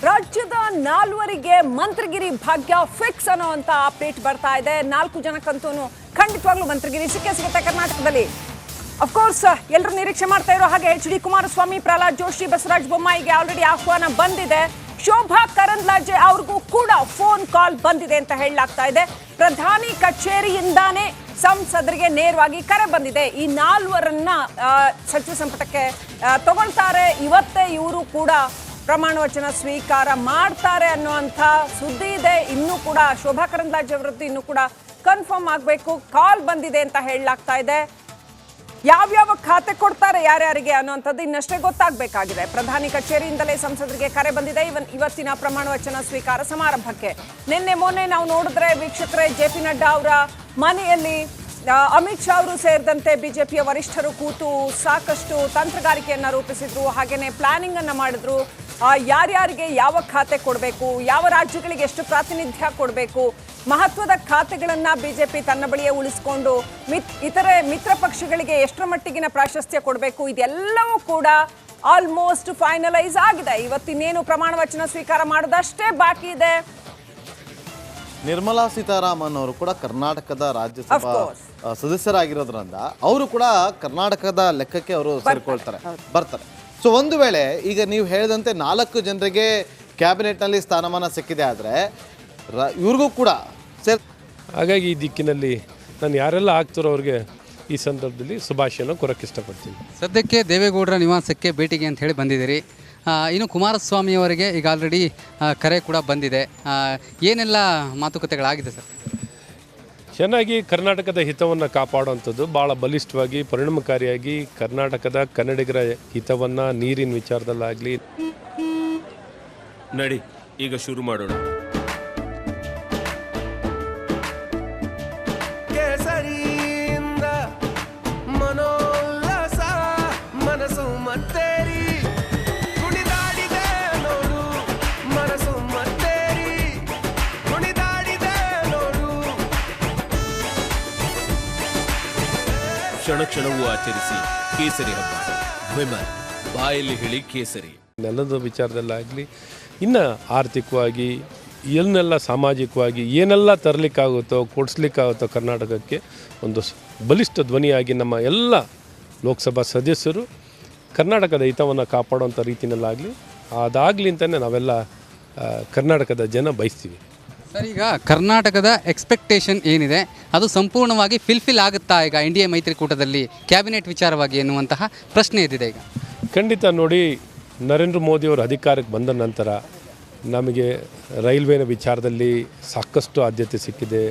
ರಾಜ್ಯದ 4 ಮಂತ್ರಿಗಿರಿ ಭಾಗ್ಯ ಫಿಕ್ಸ್ ಅನ್ನುವಂತ ಅಪ್ಡೇಟ್ ಬರ್ತಾ ಇದೆ. 4 ಜನಕ್ಕಂತೂ ಖಂಡಿತವಾಗ್ಲೂ ಮಂತ್ರಿಗಿರಿ ಸಿಗುತ್ತೆ ಕರ್ನಾಟಕದಲ್ಲಿ. ಅಫ್ಕೋರ್ಸ್ ಎಲ್ಲರೂ ನಿರೀಕ್ಷೆ ಮಾಡ್ತಾ ಇರೋ ಹಾಗೆ HD ಕುಮಾರಸ್ವಾಮಿ, ಪ್ರಹ್ಲಾದ್ ಜೋಶಿ, ಬಸವರಾಜ ಬೊಮ್ಮಾಯಿಗೆ ಆಲ್ರೆಡಿ ಆಹ್ವಾನ ಬಂದಿದೆ. ಶೋಭಾ ಕರಂದ್ಲಾಜೆ ಅವ್ರಿಗೂ ಕೂಡ ಫೋನ್ ಕಾಲ್ ಬಂದಿದೆ ಅಂತ ಹೇಳಲಾಗ್ತಾ ಇದೆ. ಪ್ರಧಾನಿ ಕಚೇರಿಯಿಂದಾನೇ ಸಂಸದರಿಗೆ ನೇರವಾಗಿ ಕರೆ ಬಂದಿದೆ. ಈ 4ರನ್ನ ಸಚಿವ ಸಂಪುಟಕ್ಕೆ ತಗೊಳ್ತಾರೆ. ಇವತ್ತೇ ಇವರು ಕೂಡ ಪ್ರಮಾಣ ವಚನ ಸ್ವೀಕಾರ ಮಾಡ್ತಾರೆ ಅನ್ನುವಂಥ ಸುದ್ದಿ ಇದೆ. ಇನ್ನೂ ಕೂಡ ಶೋಭಾ ಕರಂದ್ಲಾಜೆ ಅವರದ್ದು ಇನ್ನೂ ಕೂಡ ಕನ್ಫರ್ಮ್ ಆಗಬೇಕು. ಕಾಲ್ ಬಂದಿದೆ ಅಂತ ಹೇಳಲಾಗ್ತಾ ಇದೆ. ಯಾವ್ಯಾವ ಖಾತೆ ಕೊಡ್ತಾರೆ ಯಾರ್ಯಾರಿಗೆ ಅನ್ನುವಂಥದ್ದು ಇನ್ನಷ್ಟೇ ಗೊತ್ತಾಗಬೇಕಾಗಿದೆ. ಪ್ರಧಾನಿ ಕಚೇರಿಯಿಂದಲೇ ಸಂಸದರಿಗೆ ಕರೆ ಬಂದಿದೆ ಇವತ್ತಿನ ಪ್ರಮಾಣ ವಚನ ಸ್ವೀಕಾರ ಸಮಾರಂಭಕ್ಕೆ. ನಿನ್ನೆ ಮೊನ್ನೆ ನಾವು ನೋಡಿದ್ರೆ ವೀಕ್ಷಕರೇ, JP ನಡ್ಡಾ ಅವರ ಮನೆಯಲ್ಲಿ ಅಮಿತ್ ಶಾ ಅವರು ಸೇರಿದಂತೆ ಬಿಜೆಪಿಯ ವರಿಷ್ಠರು ಕೂತು ಸಾಕಷ್ಟು ತಂತ್ರಗಾರಿಕೆಯನ್ನ ರೂಪಿಸಿದ್ರು. ಹಾಗೇನೆ ಪ್ಲಾನಿಂಗ್ ಅನ್ನ ಮಾಡಿದ್ರು. ಯಾರ್ಯಾರಿಗೆ ಯಾವ ಖಾತೆ ಕೊಡಬೇಕು, ಯಾವ ರಾಜ್ಯಗಳಿಗೆ ಎಷ್ಟು ಪ್ರಾತಿನಿಧ್ಯ ಕೊಡಬೇಕು, ಮಹತ್ವದ ಖಾತೆಗಳನ್ನ ಬಿಜೆಪಿ ತನ್ನ ಬಳಿಯೇ ಉಳಿಸಿಕೊಂಡು ಇತರೆ ಮಿತ್ರ ಪಕ್ಷಗಳಿಗೆ ಎಷ್ಟರ ಮಟ್ಟಿಗಿನ ಪ್ರಾಶಸ್ತ್ಯ ಕೊಡಬೇಕು, ಇದೆಲ್ಲವೂ ಕೂಡ ಆಲ್ಮೋಸ್ಟ್ ಫೈನಲೈಸ್ ಆಗಿದೆ. ಇವತ್ತಿನ್ನೇನು ಪ್ರಮಾಣ ವಚನ ಸ್ವೀಕಾರ ಮಾಡೋದಷ್ಟೇ ಬಾಕಿ ಇದೆ. ನಿರ್ಮಲಾ ಸೀತಾರಾಮನ್ ಅವರು ಕೂಡ ಕರ್ನಾಟಕದ ರಾಜ್ಯಸಭಾ ಸದಸ್ಯರಾಗಿರೋದ್ರಿಂದ ಅವರು ಕೂಡ ಕರ್ನಾಟಕದ ಲೆಕ್ಕಕ್ಕೆ ಅವರು ಬರ್ತಾರೆ. ಸೊ ಒಂದು ವೇಳೆ ಈಗ ನೀವು ಹೇಳಿದಂತೆ 4 ಜನರಿಗೆ ಕ್ಯಾಬಿನೆಟ್ನಲ್ಲಿ ಸ್ಥಾನಮಾನ ಸಿಕ್ಕಿದೆ ಆದರೆ ಇವ್ರಿಗೂ ಕೂಡ ಹಾಗಾಗಿ ಈ ದಿಕ್ಕಿನಲ್ಲಿ ನಾನು ಯಾರೆಲ್ಲ ಆಗ್ತಾರೋ ಅವ್ರಿಗೆ ಈ ಸಂದರ್ಭದಲ್ಲಿ ಶುಭಾಶಯನ ಕೊರಕ್ಕೆ ಇಷ್ಟಪಡ್ತೀನಿ. ಸದ್ಯಕ್ಕೆ ದೇವೇಗೌಡರ ನಿವಾಸಕ್ಕೆ ಭೇಟಿಗೆ ಅಂತ ಹೇಳಿ ಬಂದಿದ್ದೀರಿ. ಇನ್ನು ಕುಮಾರಸ್ವಾಮಿ ಅವರಿಗೆ ಈಗ ಆಲ್ರೆಡಿ ಕರೆ ಕೂಡ ಬಂದಿದೆ. ಏನೆಲ್ಲ ಮಾತುಕತೆಗಳಾಗಿದೆ ಸರ್? ಚೆನ್ನಾಗಿ ಕರ್ನಾಟಕದ ಹಿತವನ್ನು ಕಾಪಾಡುವಂಥದ್ದು ಭಾಳ ಬಲಿಷ್ಠವಾಗಿ ಪರಿಣಾಮಕಾರಿಯಾಗಿ ಕರ್ನಾಟಕದ ಕನ್ನಡಿಗರ ಹಿತವನ್ನು ನೀರಿನ ವಿಚಾರದಲ್ಲಾಗಲಿ. ನಡಿ ಈಗ ಶುರು ಮಾಡೋಣ. ಕ್ಷಣ ಕ್ಷಣವೂ ಆಚರಿಸಿ ಕೇಸರಿ ಹಬ್ಬ. ವಿಮಲ್ ಬಾಯಲ್ಲಿ ಹೇಳಿ ಕೇಸರಿ. ನೆಲದ ವಿಚಾರದಲ್ಲಾಗಲಿ, ಇನ್ನು ಆರ್ಥಿಕವಾಗಿ ಏನೆಲ್ಲ ಸಾಮಾಜಿಕವಾಗಿ ಏನೆಲ್ಲ ತರಲಿಕ್ಕಾಗುತ್ತೋ ಕೊಡಿಸ್ಲಿಕ್ಕಾಗುತ್ತೋ ಕರ್ನಾಟಕಕ್ಕೆ ಒಂದು ಬಲಿಷ್ಠ ಧ್ವನಿಯಾಗಿ ನಮ್ಮ ಎಲ್ಲ ಲೋಕಸಭಾ ಸದಸ್ಯರು ಕರ್ನಾಟಕದ ಹಿತವನ್ನು ಕಾಪಾಡುವಂಥ ರೀತಿಯಲ್ಲಾಗಲಿ ಅದಾಗಲಿ ಅಂತಲೇ ನಾವೆಲ್ಲ ಕರ್ನಾಟಕದ ಜನ ಬಯಸ್ತೀವಿ. ಸರ್, ಈಗ ಕರ್ನಾಟಕದ ಎಕ್ಸ್ಪೆಕ್ಟೇಷನ್ ಏನಿದೆ ಅದು ಸಂಪೂರ್ಣವಾಗಿ ಫಿಲ್ಫಿಲ್ ಆಗುತ್ತಾ ಈಗ NDA ಮೈತ್ರಿಕೂಟದಲ್ಲಿ ಕ್ಯಾಬಿನೆಟ್ ವಿಚಾರವಾಗಿ ಎನ್ನುವಂತಹ ಪ್ರಶ್ನೆ ಎದ್ದಿದೆ ಈಗ? ಖಂಡಿತ. ನೋಡಿ, ನರೇಂದ್ರ ಮೋದಿಯವರು ಅಧಿಕಾರಕ್ಕೆ ಬಂದ ನಂತರ ನಮಗೆ ರೈಲ್ವೇನ ವಿಚಾರದಲ್ಲಿ ಸಾಕಷ್ಟು ಆದ್ಯತೆ ಸಿಕ್ಕಿದೆ,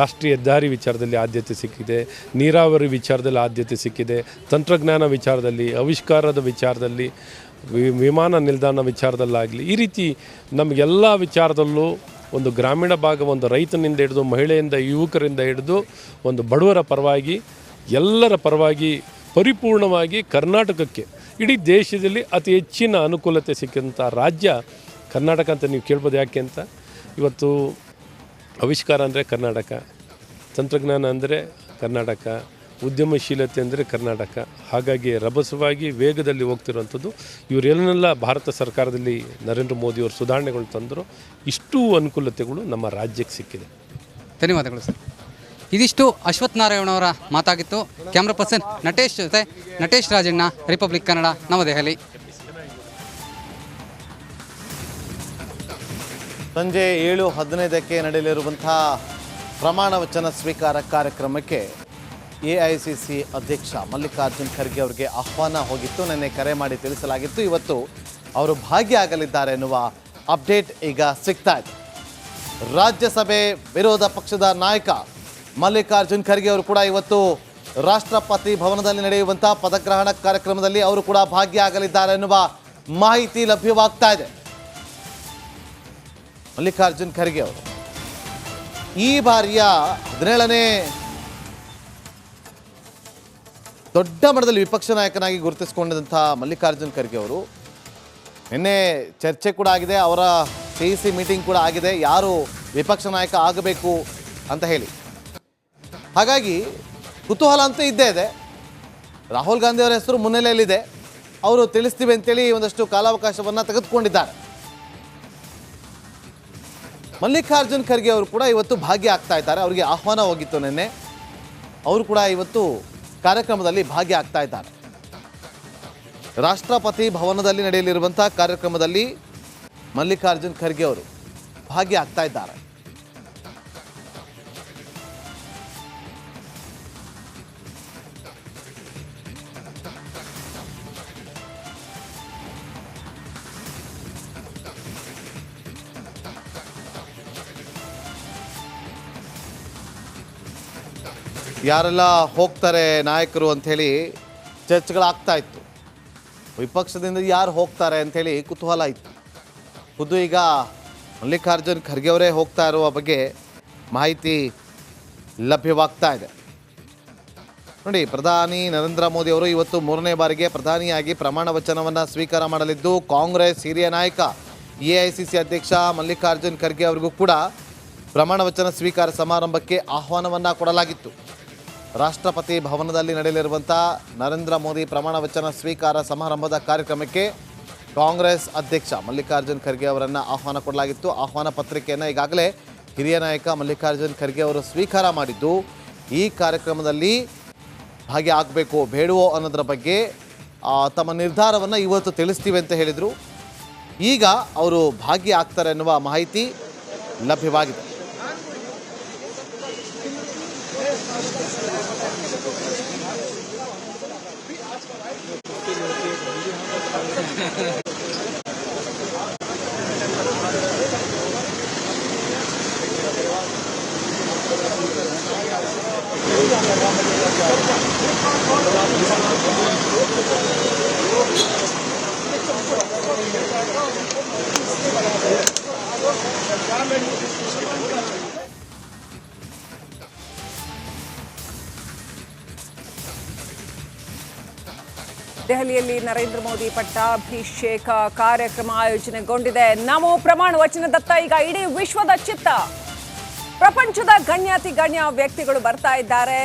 ರಾಷ್ಟ್ರೀಯ ಹೆದ್ದಾರಿ ವಿಚಾರದಲ್ಲಿ ಆದ್ಯತೆ ಸಿಕ್ಕಿದೆ, ನೀರಾವರಿ ವಿಚಾರದಲ್ಲಿ ಆದ್ಯತೆ ಸಿಕ್ಕಿದೆ, ತಂತ್ರಜ್ಞಾನ ವಿಚಾರದಲ್ಲಿ, ಆವಿಷ್ಕಾರದ ವಿಚಾರದಲ್ಲಿ, ವಿಮಾನ ನಿಲ್ದಾಣ ವಿಚಾರದಲ್ಲಾಗಲಿ, ಈ ರೀತಿ ನಮಗೆಲ್ಲ ವಿಚಾರದಲ್ಲೂ ಒಂದು ಗ್ರಾಮೀಣ ಭಾಗ, ಒಂದು ರೈತನಿಂದ ಹಿಡಿದು ಮಹಿಳೆಯಿಂದ ಯುವಕರಿಂದ ಹಿಡಿದು ಒಂದು ಬಡವರ ಪರವಾಗಿ ಎಲ್ಲರ ಪರವಾಗಿ ಪರಿಪೂರ್ಣವಾಗಿ ಕರ್ನಾಟಕಕ್ಕೆ ಇಡೀ ದೇಶದಲ್ಲಿ ಅತಿ ಹೆಚ್ಚಿನ ಅನುಕೂಲತೆ ಸಿಕ್ಕಂಥ ರಾಜ್ಯ ಕರ್ನಾಟಕ ಅಂತ ನೀವು ಕೇಳ್ಬೋದು. ಯಾಕೆ ಅಂತ, ಇವತ್ತು ಆವಿಷ್ಕಾರ ಅಂದರೆ ಕರ್ನಾಟಕ, ತಂತ್ರಜ್ಞಾನ ಅಂದರೆ ಕರ್ನಾಟಕ, ಉದ್ಯಮಶೀಲತೆ ಅಂದರೆ ಕರ್ನಾಟಕ. ಹಾಗಾಗಿ ರಭಸವಾಗಿ ವೇಗದಲ್ಲಿ ಹೋಗ್ತಿರುವಂಥದ್ದು ಇವರೆಲ್ಲ ಭಾರತ ಸರ್ಕಾರದಲ್ಲಿ ನರೇಂದ್ರ ಮೋದಿಯವರು ಸುಧಾರಣೆಗಳು ತಂದರು. ಇಷ್ಟು ಅನುಕೂಲತೆಗಳು ನಮ್ಮ ರಾಜ್ಯಕ್ಕೆ ಸಿಕ್ಕಿದೆ. ಧನ್ಯವಾದಗಳು ಸರ್. ಇದಿಷ್ಟು ಅಶ್ವಥ್ ನಾರಾಯಣ ಅವರ ಮಾತಾಗಿತ್ತು. Camera person Natesh Rajanna, republic Kannada, Navadehali. ಸಂಜೆ 7:15ಕ್ಕೆ ನಡೆಯಲಿರುವಂಥ ಪ್ರಮಾಣ ವಚನ ಸ್ವೀಕಾರ ಕಾರ್ಯಕ್ರಮಕ್ಕೆ AICC ಅಧ್ಯಕ್ಷ ಮಲ್ಲಿಕಾರ್ಜುನ್ ಖರ್ಗೆ ಅವರಿಗೆ ಆಹ್ವಾನ ಹೋಗಿತ್ತು. ನಿನ್ನೆ ಕರೆ ಮಾಡಿ ತಿಳಿಸಲಾಗಿತ್ತು. ಇವತ್ತು ಅವರು ಭಾಗಿಯಾಗಲಿದ್ದಾರೆ ಎನ್ನುವ ಅಪ್ಡೇಟ್ ಈಗ ಸಿಗ್ತಾ ಇದೆ. ರಾಜ್ಯಸಭೆ ವಿರೋಧ ಪಕ್ಷದ ನಾಯಕ ಮಲ್ಲಿಕಾರ್ಜುನ್ ಖರ್ಗೆ ಅವರು ಕೂಡ ಇವತ್ತು ರಾಷ್ಟ್ರಪತಿ ಭವನದಲ್ಲಿ ನಡೆಯುವಂಥ ಪದಗ್ರಹಣ ಕಾರ್ಯಕ್ರಮದಲ್ಲಿ ಅವರು ಕೂಡ ಭಾಗಿಯಾಗಲಿದ್ದಾರೆ ಎನ್ನುವ ಮಾಹಿತಿ ಲಭ್ಯವಾಗ್ತಾ ಇದೆ. ಮಲ್ಲಿಕಾರ್ಜುನ್ ಖರ್ಗೆ ಅವರು ಈ ಬಾರಿಯ 17ನೇ ದೊಡ್ಡ ಮಟ್ಟದಲ್ಲಿ ವಿಪಕ್ಷ ನಾಯಕನಾಗಿ ಗುರುತಿಸಿಕೊಂಡಿದ್ದಂಥ ಮಲ್ಲಿಕಾರ್ಜುನ್ ಖರ್ಗೆ ಅವರು ನಿನ್ನೆ ಚರ್ಚೆ ಕೂಡ ಆಗಿದೆ, ಅವರ CEC ಮೀಟಿಂಗ್ ಕೂಡ ಆಗಿದೆ, ಯಾರು ವಿಪಕ್ಷ ನಾಯಕ ಆಗಬೇಕು ಅಂತ ಹೇಳಿ. ಹಾಗಾಗಿ ಕುತೂಹಲ ಅಂತೂ ಇದ್ದೇ ಇದೆ. ರಾಹುಲ್ ಗಾಂಧಿ ಅವರ ಹೆಸರು ಮುನ್ನೆಲೆಯಲ್ಲಿದೆ. ಅವರು ತಿಳಿಸ್ತೀವಿ ಅಂತೇಳಿ ಒಂದಷ್ಟು ಕಾಲಾವಕಾಶವನ್ನು ತೆಗೆದುಕೊಂಡಿದ್ದಾರೆ. ಮಲ್ಲಿಕಾರ್ಜುನ್ ಖರ್ಗೆ ಅವರು ಕೂಡ ಇವತ್ತು ಭಾಗಿಯಾಗ್ತಾ ಇದ್ದಾರೆ. ಅವರಿಗೆ ಆಹ್ವಾನ ಹೋಗಿತ್ತು ನಿನ್ನೆ. ಅವರು ಕೂಡ ಇವತ್ತು ಕಾರ್ಯಕ್ರಮದಲ್ಲಿ ಭಾಗಿಯಾಗ್ತಾ ಇದ್ದಾರೆ. ರಾಷ್ಟ್ರಪತಿ ಭವನದಲ್ಲಿ ನಡೆಯಲಿರುವಂಥ ಕಾರ್ಯಕ್ರಮದಲ್ಲಿ ಮಲ್ಲಿಕಾರ್ಜುನ್ ಖರ್ಗೆ ಅವರು ಭಾಗಿಯಾಗ್ತಾ ಇದ್ದಾರೆ. ಯಾರೆಲ್ಲ ಹೋಗ್ತಾರೆ ನಾಯಕರು ಅಂಥೇಳಿ ಚರ್ಚೆಗಳಾಗ್ತಾ ಇತ್ತು. ವಿಪಕ್ಷದಿಂದ ಯಾರು ಹೋಗ್ತಾರೆ ಅಂಥೇಳಿ ಕುತೂಹಲ ಇತ್ತು. ಖುದ್ದು ಈಗ ಮಲ್ಲಿಕಾರ್ಜುನ್ ಖರ್ಗೆ ಅವರೇ ಹೋಗ್ತಾ ಇರುವ ಬಗ್ಗೆ ಮಾಹಿತಿ ಲಭ್ಯವಾಗ್ತಾ ಇದೆ. ನೋಡಿ, ಪ್ರಧಾನಿ ನರೇಂದ್ರ ಮೋದಿ ಅವರು ಇವತ್ತು 3ನೇ ಬಾರಿಗೆ ಪ್ರಧಾನಿಯಾಗಿ ಪ್ರಮಾಣ ವಚನವನ್ನು ಸ್ವೀಕಾರ ಮಾಡಲಿದ್ದು, ಕಾಂಗ್ರೆಸ್ ಹಿರಿಯ ನಾಯಕ AICC ಅಧ್ಯಕ್ಷ ಮಲ್ಲಿಕಾರ್ಜುನ್ ಖರ್ಗೆ ಅವರಿಗೂ ಕೂಡ ಪ್ರಮಾಣ ವಚನ ಸ್ವೀಕಾರ ಸಮಾರಂಭಕ್ಕೆ ಆಹ್ವಾನವನ್ನು ಕೊಡಲಾಗಿತ್ತು. ರಾಷ್ಟ್ರಪತಿ ಭವನದಲ್ಲಿ ನಡೆಯಲಿರುವಂಥ ನರೇಂದ್ರ ಮೋದಿ ಪ್ರಮಾಣ ವಚನ ಸ್ವೀಕಾರ ಸಮಾರಂಭದ ಕಾರ್ಯಕ್ರಮಕ್ಕೆ ಕಾಂಗ್ರೆಸ್ ಅಧ್ಯಕ್ಷ ಮಲ್ಲಿಕಾರ್ಜುನ್ ಖರ್ಗೆ ಅವರನ್ನು ಆಹ್ವಾನ ಕೊಡಲಾಗಿತ್ತು. ಆಹ್ವಾನ ಪತ್ರಿಕೆಯನ್ನು ಈಗಾಗಲೇ ಹಿರಿಯ ನಾಯಕ ಮಲ್ಲಿಕಾರ್ಜುನ್ ಖರ್ಗೆ ಅವರು ಸ್ವೀಕಾರ ಮಾಡಿದ್ದು, ಈ ಕಾರ್ಯಕ್ರಮದಲ್ಲಿ ಭಾಗಿಯಾಗಬೇಕು ಬೇಡವೋ ಅನ್ನೋದರ ಬಗ್ಗೆ ತಮ್ಮ ನಿರ್ಧಾರವನ್ನು ಇವತ್ತು ತಿಳಿಸ್ತೀವಿ ಅಂತ ಹೇಳಿದರು. ಈಗ ಅವರು ಭಾಗಿಯಾಗ್ತಾರೆ ಎನ್ನುವ ಮಾಹಿತಿ ಲಭ್ಯವಾಗಿದೆ. ದೆಹಲಿಯಲ್ಲಿ ನರೇಂದ್ರ ಮೋದಿ ಪಟ್ಟಾಭಿಷೇಕ ಕಾರ್ಯಕ್ರಮ ಆಯೋಜನೆಗೊಂಡಿದೆ. ನಮೋ ಪ್ರಮಾಣ ವಚನದತ್ತ ಈಗ ಇಡೀ ವಿಶ್ವದ ಚಿತ್ತ. ಪ್ರಪಂಚದ ಗಣ್ಯಾತಿ ಗಣ್ಯ ವ್ಯಕ್ತಿಗಳು ಬರ್ತಾ ಇದ್ದಾರೆ.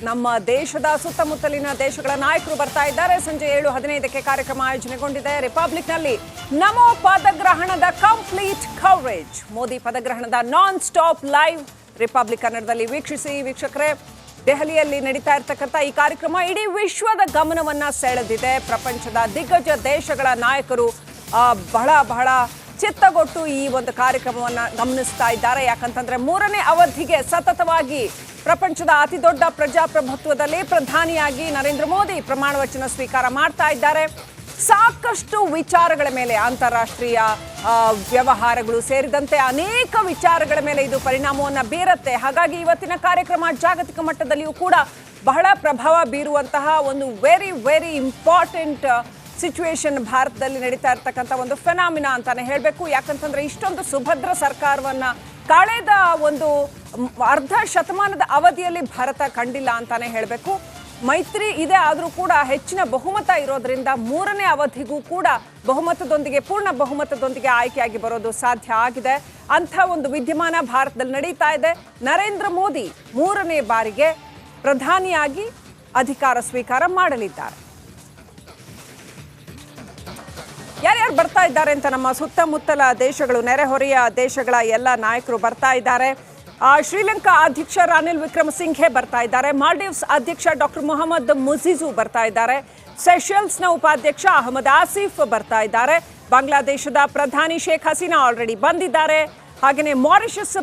ನಮ್ಮ ದೇಶದ ಸುತ್ತಮುತ್ತಲಿನ ದೇಶಗಳ ನಾಯಕರು ಬರ್ತಾ ಇದ್ದಾರೆ. ಸಂಜೆ 7:15ಕ್ಕೆ ಕಾರ್ಯಕ್ರಮ ಆಯೋಜನೆಗೊಂಡಿದೆ. ರಿಪಬ್ಲಿಕ್ನಲ್ಲಿ ನಮೋ ಪದಗ್ರಹಣದ ಕಂಪ್ಲೀಟ್ ಕವರೇಜ್. ಮೋದಿ ಪದಗ್ರಹಣದ ನಾನ್ ಸ್ಟಾಪ್ ಲೈವ್ ರಿಪಬ್ಲಿಕ್ ಕನ್ನಡದಲ್ಲಿ ವೀಕ್ಷಿಸಿ. ವೀಕ್ಷಕರೇ, ದೆಹಲಿಯಲ್ಲಿ ನಡೀತಾ ಇರ್ತಕ್ಕಂಥ ಈ ಕಾರ್ಯಕ್ರಮ ಇಡೀ ವಿಶ್ವದ ಗಮನವನ್ನ ಸೆಳೆದಿದೆ. ಪ್ರಪಂಚದ ದಿಗ್ಗಜ ದೇಶಗಳ ನಾಯಕರು ಬಹಳ ಚಿತ್ತಗೊಟ್ಟು ಈ ಒಂದು ಕಾರ್ಯಕ್ರಮವನ್ನು ಗಮನಿಸ್ತಾ ಇದ್ದಾರೆ. ಯಾಕಂತಂದ್ರೆ 3ನೇ ಅವಧಿಗೆ ಸತತವಾಗಿ ಪ್ರಪಂಚದ ಅತಿ ದೊಡ್ಡ ಪ್ರಜಾಪ್ರಭುತ್ವದಲ್ಲಿ ಪ್ರಧಾನಿಯಾಗಿ ನರೇಂದ್ರ ಮೋದಿ ಪ್ರಮಾಣ ವಚನ ಸ್ವೀಕಾರ ಮಾಡ್ತಾ ಇದ್ದಾರೆ. ಸಾಕಷ್ಟು ವಿಚಾರಗಳ ಮೇಲೆ, ಅಂತಾರಾಷ್ಟ್ರೀಯ ವ್ಯವಹಾರಗಳು ಸೇರಿದಂತೆ ಅನೇಕ ವಿಚಾರಗಳ ಮೇಲೆ ಇದು ಪರಿಣಾಮವನ್ನು ಬೀರುತ್ತೆ. ಹಾಗಾಗಿ ಇವತ್ತಿನ ಕಾರ್ಯಕ್ರಮ ಜಾಗತಿಕ ಮಟ್ಟದಲ್ಲಿಯೂ ಕೂಡ ಬಹಳ ಪ್ರಭಾವ ಬೀರುವಂತಹ ಒಂದು ವೆರಿ ಇಂಪಾರ್ಟೆಂಟ್ ಸಿಚುವೇಶನ್ ಭಾರತದಲ್ಲಿ ನಡೀತಾ ಇರ್ತಕ್ಕಂಥ ಒಂದು ಫೆನಾಮಿನಾ ಅಂತಾನೆ ಹೇಳಬೇಕು. ಯಾಕಂತಂದ್ರೆ ಇಷ್ಟೊಂದು ಸುಭದ್ರ ಸರ್ಕಾರವನ್ನ ಕಳೆದ ಒಂದು ಅರ್ಧ ಶತಮಾನದ ಅವಧಿಯಲ್ಲಿ ಭಾರತ ಕಂಡಿಲ್ಲ ಅಂತಾನೆ ಹೇಳಬೇಕು. ಮೈತ್ರಿ ಇದೆ, ಆದರೂ ಕೂಡ ಹೆಚ್ಚಿನ ಬಹುಮತ ಇರೋದ್ರಿಂದ 3ನೇ ಅವಧಿಗೂ ಕೂಡ ಪೂರ್ಣ ಬಹುಮತದೊಂದಿಗೆ ಆಯ್ಕೆಯಾಗಿ ಬರೋದು ಸಾಧ್ಯ ಆಗಿದೆ. ಅಂಥ ಒಂದು ವಿದ್ಯಮಾನ ಭಾರತದಲ್ಲಿ ನಡೀತಾ ಇದೆ. ನರೇಂದ್ರ ಮೋದಿ 3ನೇ ಬಾರಿಗೆ ಪ್ರಧಾನಿಯಾಗಿ ಅಧಿಕಾರ ಸ್ವೀಕಾರ ಮಾಡಲಿದ್ದಾರೆ. ಯಾರ್ಯಾರು ಬರ್ತಾ ಇದ್ದಾರೆ ಅಂತ ನಮ್ಮ ಸುತ್ತಮುತ್ತಲ ದೇಶಗಳು, ನೆರೆಹೊರೆಯ ದೇಶಗಳ ಎಲ್ಲ ನಾಯಕರು ಬರ್ತಾ ಇದ್ದಾರೆ. ಶ್ರೀಲಂಕಾ ಅಧ್ಯಕ್ಷ ರನಿಲ್ ವಿಕ್ರಮಸಿಂಘೆ ಬರ್ತಾ ಇದ್ದಾರೆ. ಮಾಲ್ಡೀವ್ಸ್ ಅಧ್ಯಕ್ಷ ಡಾಕ್ಟರ್ ಮೊಹಮ್ಮದ್ ಮುಜಿಜು ಬರ್ತಾ ಇದ್ದಾರೆ. ಸೆಷಲ್ಸ್ನ ಉಪಾಧ್ಯಕ್ಷ ಅಹಮದ್ ಆಸಿಫ್ ಬರ್ತಾ ಇದ್ದಾರೆ. ಬಾಂಗ್ಲಾದೇಶದ ಪ್ರಧಾನಿ ಶೇಖ್ ಹಸೀನಾ ಆಲ್ರೆಡಿ ಬಂದಿದ್ದಾರೆ. ಹಾಗೆಯೇ ಮಾರಿಷಸ್